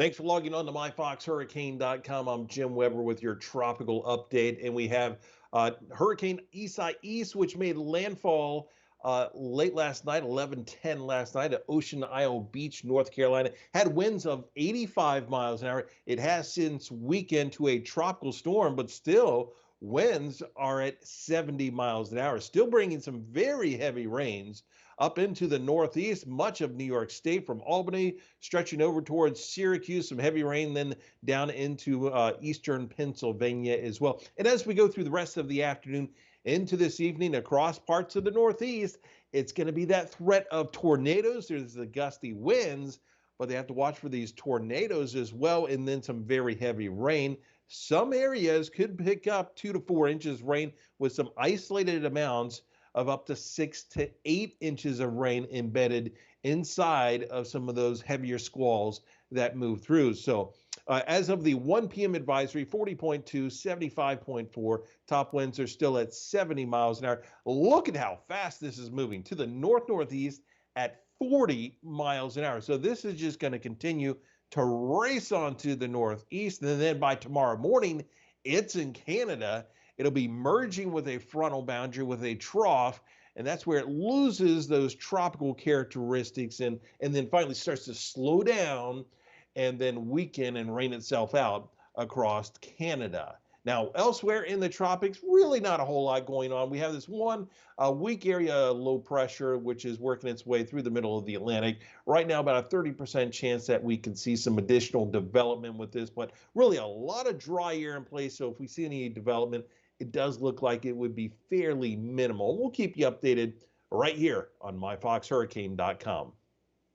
Thanks for logging on to myfoxhurricane.com. I'm Jim Weber with your tropical update, and we have Hurricane Isaias, which made landfall late last night, 11:10 last night at Ocean Isle Beach, North Carolina. Had winds of 85 miles an hour. It has since weakened to a tropical storm, but still winds are at 70 miles an hour, still bringing some very heavy rains up into the northeast, much of New York State, from Albany stretching over towards Syracuse, some heavy rain, then down into eastern Pennsylvania as well. And as we go through the rest of the afternoon into this evening across parts of the northeast, it's going to be that threat of tornadoes. There's the gusty winds, but they have to watch for these tornadoes as well, and then some very heavy rain. Some areas could pick up 2 to 4 inches rain with some isolated amounts of up to 6 to 8 inches of rain embedded inside of some of those heavier squalls that move through. So as of the 1 p.m. advisory, 40.2, 75.4, top winds are still at 70 miles an hour. Look at how fast this is moving to the northeast at 40 miles an hour. So this is just going to continue to race on to the northeast. And then by tomorrow morning, it's in Canada. It'll be merging with a frontal boundary with a trough, and that's where it loses those tropical characteristics and then finally starts to slow down and then weaken and rain itself out across Canada. Now, elsewhere in the tropics, really not a whole lot going on. We have this one weak area low pressure, which is working its way through the middle of the Atlantic. Right now, about a 30% chance that we can see some additional development with this, but really a lot of dry air in place. So if we see any development, it does look like it would be fairly minimal. We'll keep you updated right here on myfoxhurricane.com.